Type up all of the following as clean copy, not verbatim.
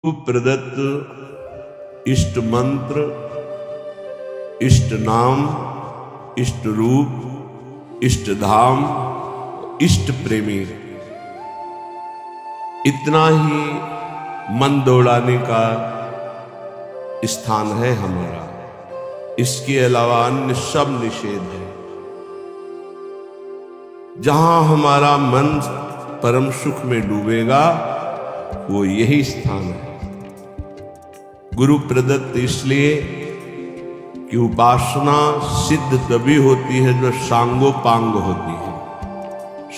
प्रदत्त इष्ट मंत्र, इष्ट नाम, इष्ट रूप, इष्ट धाम, इष्ट प्रेमी, इतना ही मन दौड़ाने का स्थान है हमारा। इसके अलावा अन्य सब निषेध है। जहां हमारा मन परम सुख में डूबेगा वो यही स्थान है। गुरु प्रदत्त इसलिए कि उपासना सिद्ध तभी होती है जो सांगोपांग होती है।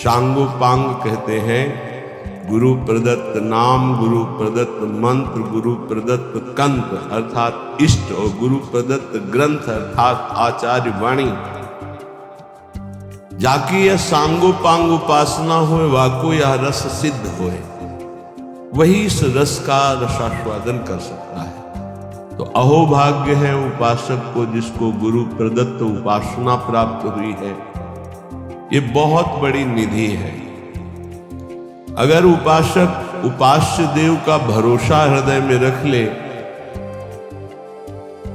सांगोपांग कहते हैं गुरु प्रदत्त नाम, गुरु प्रदत्त मंत्र, गुरु प्रदत्त कंत्र अर्थात इष्ट और गुरु प्रदत्त ग्रंथ अर्थात आचार्य वाणी। जाकी यह सांगोपांग उपासना होए, वाको यह रस सिद्ध होए, वही इस रस का रसास्वादन कर सकता है। तो अहोभाग्य है उपासक को जिसको गुरु प्रदत्त उपासना प्राप्त हुई है। ये बहुत बड़ी निधि है। अगर उपासक उपास्य देव का भरोसा हृदय में रख ले,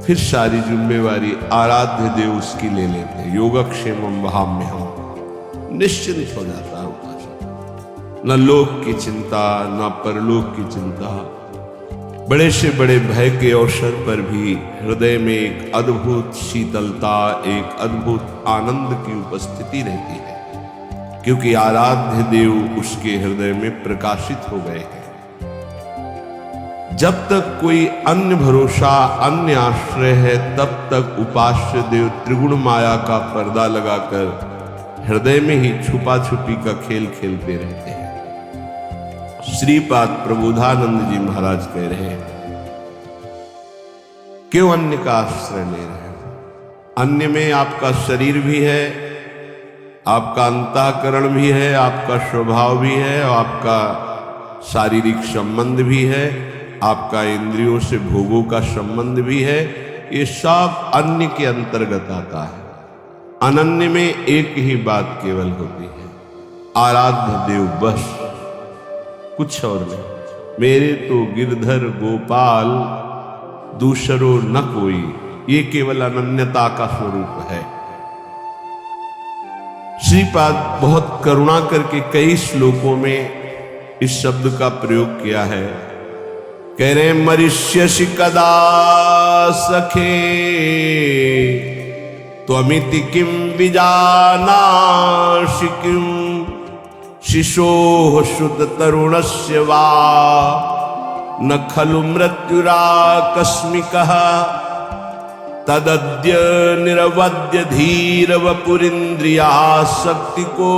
फिर सारी जिम्मेवारी आराध्य देव उसकी ले लेते हैं। योगक्षेमम वहाम्यहम्, निश्चिंत हो जाता है उपासक। न लोक की चिंता, न परलोक की चिंता। बड़े से बड़े भय के अवसर पर भी हृदय में एक अद्भुत शीतलता, एक अद्भुत आनंद की उपस्थिति रहती है, क्योंकि आराध्य देव उसके हृदय में प्रकाशित हो गए हैं। जब तक कोई अन्य भरोसा, अन्य आश्रय है, तब तक उपास्य देव त्रिगुण माया का पर्दा लगाकर हृदय में ही छुपा छुपी का खेल खेलते रहते हैं। श्रीपाद प्रबोधानंद जी महाराज कह रहे हैं, क्यों अन्य का आश्रय ले रहे हैं? अन्य में आपका शरीर भी है, आपका अंतःकरण भी है, आपका स्वभाव भी है, और आपका शारीरिक संबंध भी है, आपका इंद्रियों से भोगों का संबंध भी है। ये सब अन्य के अंतर्गत आता है। अनन्य में एक ही बात केवल होती है, आराध्य देव बस, कुछ और नहीं। मेरे तो गिरधर गोपाल दूसरो न कोई, ये केवल अनन्यता का स्वरूप है। श्रीपाद बहुत करुणा करके कई श्लोकों में इस शब्द का प्रयोग किया है। कह रहे मरिष्यसि कदा सखे त्वमिति किं विजानासि किं शिशोः शुद्ध तरुणस्य वा न खलु मृत्युराकस्मिकः तदद्य निरवद्य धीर वपुरिन्द्रियासक्ति को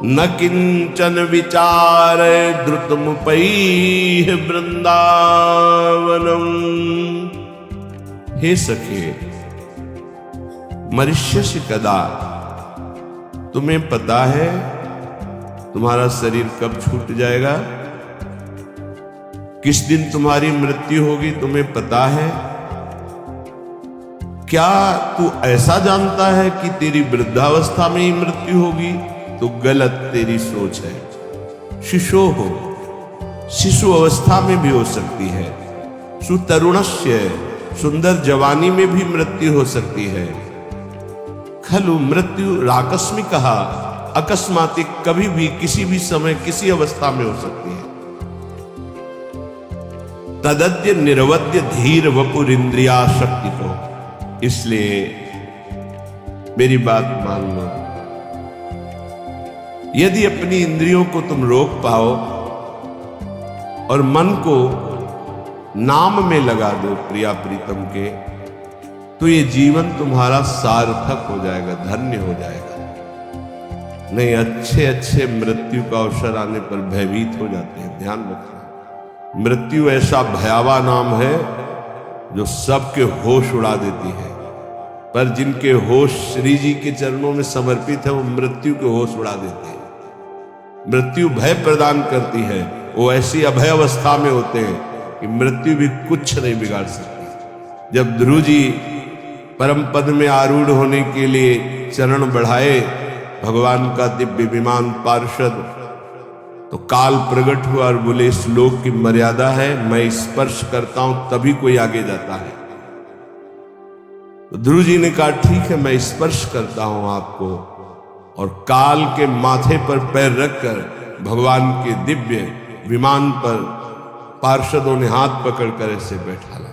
न किंचन विचार द्रुतमुपैः वृंदावनम। हे सखे, मरिष्यसि कदा, तुम्हें पता है तुम्हारा शरीर कब छूट जाएगा? किस दिन तुम्हारी मृत्यु होगी तुम्हें पता है? क्या तू ऐसा जानता है कि तेरी वृद्धावस्था में ही मृत्यु होगी? तो गलत तेरी सोच है। शिशो हो, शिशु अवस्था में भी हो सकती है। सुतरुणस्य, सुंदर जवानी में भी मृत्यु हो सकती है। खलु मृत्यु राकस्मिकः, अकस्मात कभी भी किसी भी समय किसी अवस्था में हो सकती है। तदद्य निरवद्य धीर वपुरिन्द्रियासक्ति को। इसलिए मेरी बात मान लो, यदि अपनी इंद्रियों को तुम रोक पाओ और मन को नाम में लगा दो प्रिया प्रीतम के, तो ये जीवन तुम्हारा सार्थक हो जाएगा, धन्य हो जाएगा। नहीं, अच्छे अच्छे मृत्यु का अवसर आने पर भयभीत हो जाते हैं। ध्यान रखना, मृत्यु ऐसा भयावह नाम है जो सबके होश उड़ा देती है, पर जिनके होश श्री जी के चरणों में समर्पित है वो मृत्यु के होश उड़ा देते हैं। मृत्यु भय प्रदान करती है। वो ऐसी अभय अवस्था में होते हैं कि मृत्यु भी कुछ नहीं बिगाड़ सकती। जब ध्रुव जी परम पद में आरूढ़ होने के लिए चरण बढ़ाए, भगवान का दिव्य विमान पार्षद तो काल प्रकट हुआ और बोले इस लोक की मर्यादा है, मैं स्पर्श करता हूं तभी कोई आगे जाता है। तो ध्रुव जी ने कहा ठीक है, मैं स्पर्श करता हूं आपको, और काल के माथे पर पैर रखकर भगवान के दिव्य विमान पर पार्षदों ने हाथ पकड़कर ऐसे बैठा ला।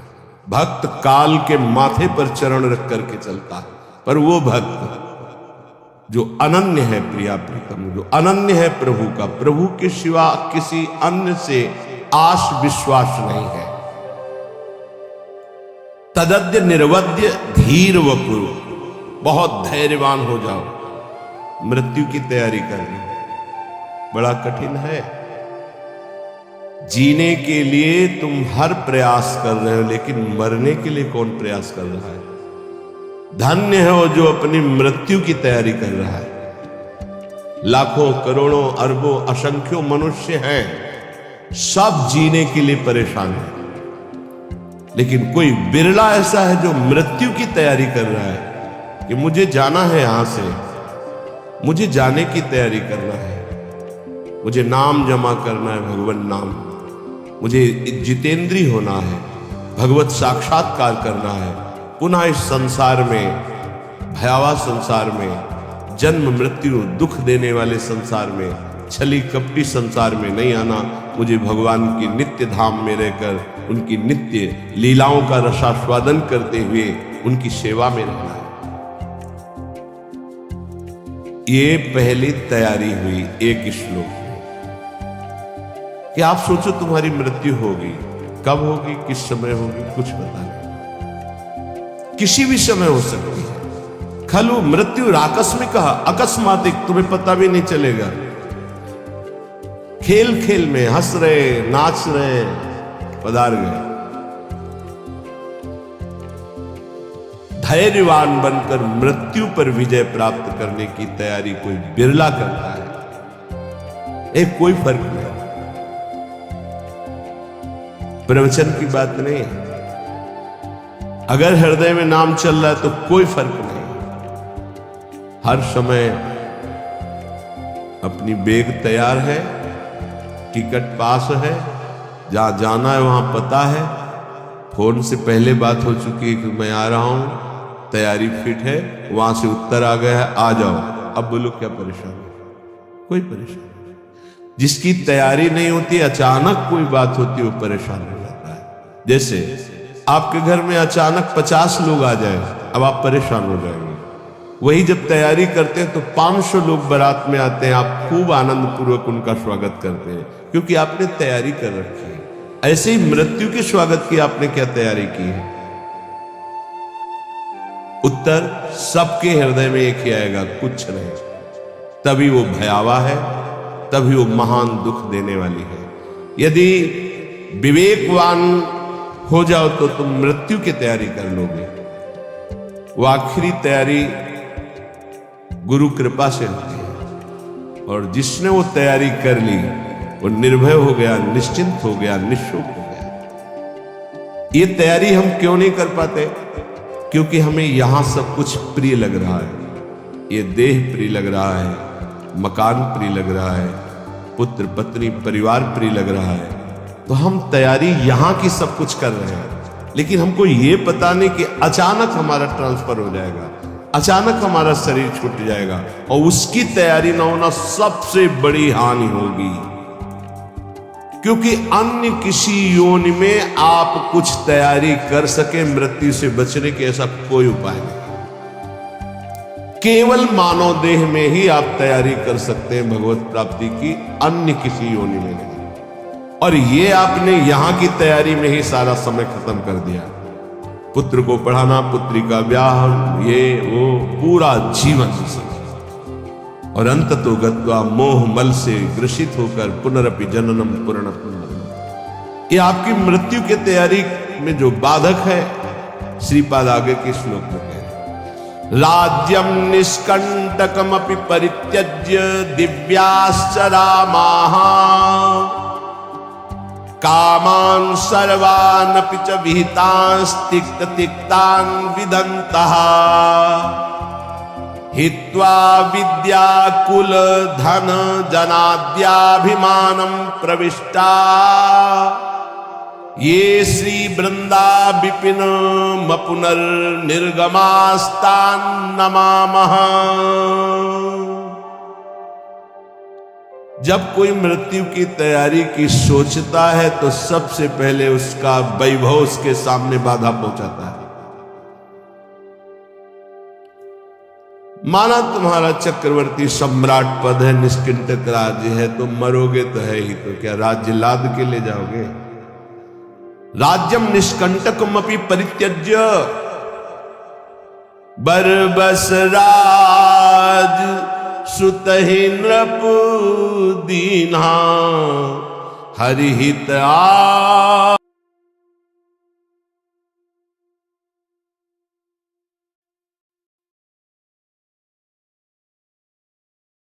भक्त काल के माथे पर चरण रख करके चलता है, पर वो भक्त जो अनन्य है प्रिया प्रीतम, जो अनन्य है प्रभु का, प्रभु के सिवा किसी अन्य से आश विश्वास नहीं है। तदद्य निर्वद्य धीर वपुरु, बहुत धैर्यवान हो जाओ। मृत्यु की तैयारी करनी बड़ा कठिन है। जीने के लिए तुम हर प्रयास कर रहे हो, लेकिन मरने के लिए कौन प्रयास कर रहा है? धन्य है वो जो अपनी मृत्यु की तैयारी कर रहा है। लाखों करोड़ों अरबों असंख्यों मनुष्य हैं, सब जीने के लिए परेशान है, लेकिन कोई बिरला ऐसा है जो मृत्यु की तैयारी कर रहा है कि मुझे जाना है यहां से, मुझे जाने की तैयारी करना है, मुझे नाम जमा करना है, भगवान नाम, मुझे जितेंद्री होना है, भगवत साक्षात्कार करना है। पुनः इस संसार में, भयावह संसार में, जन्म मृत्यु दुख देने वाले संसार में, छली कपटी संसार में नहीं आना। मुझे भगवान की नित्य धाम में रहकर उनकी नित्य लीलाओं का रसास्वादन करते हुए उनकी सेवा में रहना है। ये पहली तैयारी हुई एक श्लोक में कि आप सोचो तुम्हारी मृत्यु होगी, कब होगी, किस समय होगी, कुछ पता नहीं, किसी भी समय हो सकती है। खलु मृत्यु आकस्मिक कहा, अकस्मातिक, तुम्हें पता भी नहीं चलेगा। खेल खेल में हंस रहे, नाच रहे, पधार गए। धैर्यवान बनकर मृत्यु पर विजय प्राप्त करने की तैयारी कोई बिरला करता है। एक कोई फर्क नहीं, प्रवचन की बात नहीं है। अगर हृदय में नाम चल रहा है तो कोई फर्क नहीं। हर समय अपनी बैग तैयार है, टिकट पास है, जहां जाना है वहां पता है, फोन से पहले बात हो चुकी है कि मैं आ रहा हूं, तैयारी फिट है, वहां से उत्तर आ गया है, आ जाओ। अब बोलो क्या परेशानी? कोई परेशानी नहीं। जिसकी तैयारी नहीं होती, अचानक कोई बात होती है, वो परेशान हो जाता है। जैसे आपके घर में अचानक 50 लोग आ जाए, अब आप परेशान हो जाएंगे। वही जब तैयारी करते हैं तो 500 लोग बारात में आते हैं, आप खूब आनंद पूर्वक उनका स्वागत करते हैं, क्योंकि आपने तैयारी कर रखी है। ऐसे ही मृत्यु के स्वागत की आपने क्या तैयारी की है? उत्तर सबके हृदय में एक ही आएगा, कुछ नहीं। तभी वो भयावह है, तभी वो महान दुख देने वाली है। यदि विवेकवान हो जाओ तो तुम मृत्यु की तैयारी कर लोगे। वो आखिरी तैयारी गुरु कृपा से होती है, और जिसने वो तैयारी कर ली वो निर्भय हो गया, निश्चिंत हो गया, निःशुक हो गया। ये तैयारी हम क्यों नहीं कर पाते? क्योंकि हमें यहां सब कुछ प्रिय लग रहा है। ये देह प्रिय लग रहा है, मकान प्रिय लग रहा है, पुत्र पत्नी परिवार प्रिय लग रहा है, तो हम तैयारी यहां की सब कुछ कर रहे हैं। लेकिन हमको ये पता नहीं कि अचानक हमारा ट्रांसफर हो जाएगा, अचानक हमारा शरीर छूट जाएगा, और उसकी तैयारी ना होना सबसे बड़ी हानि होगी। क्योंकि अन्य किसी योनि में आप कुछ तैयारी कर सके मृत्यु से बचने के, ऐसा कोई उपाय नहीं। केवल मानव देह में ही आप तैयारी कर सकते हैं भगवत प्राप्ति की, अन्य किसी योनि में नहीं। और ये आपने यहां की तैयारी में ही सारा समय खत्म कर दिया। पुत्र को पढ़ाना, पुत्री का ब्याह, ये वो पूरा जीवन, और अंत तो गत्वा मोह मल से ग्रसित होकर पुनरपि जननम पुनः पुनः। ये आपकी मृत्यु की तैयारी में जो बाधक है, श्रीपाद आगे के श्लोक में कह रहे, राज्यम निष्कंटकमपि परित्यज्य दिव्याश्च रामाः कामान सर्वानपि च विहितांस्तिक्त तिक्तान विदन्तः। हित्वा विद्या कुल धन जनाद्याभिमानं प्रविष्टा ये श्री वृंदा विपिन मपुनर्निर्गमास्तान् नमामः। जब कोई मृत्यु की तैयारी की सोचता है तो सबसे पहले उसका वैभव उसके सामने बाधा पहुंचाता है। माना तुम्हारा चक्रवर्ती सम्राट पद है, निष्कंटक राज्य है, तुम मरोगे तो है ही, तो क्या राज्य लाद के ले जाओगे? राज्यम निष्कंटकमपि परित्यज्य बरबस राज सुतहि नृप दीन्हा हरिहित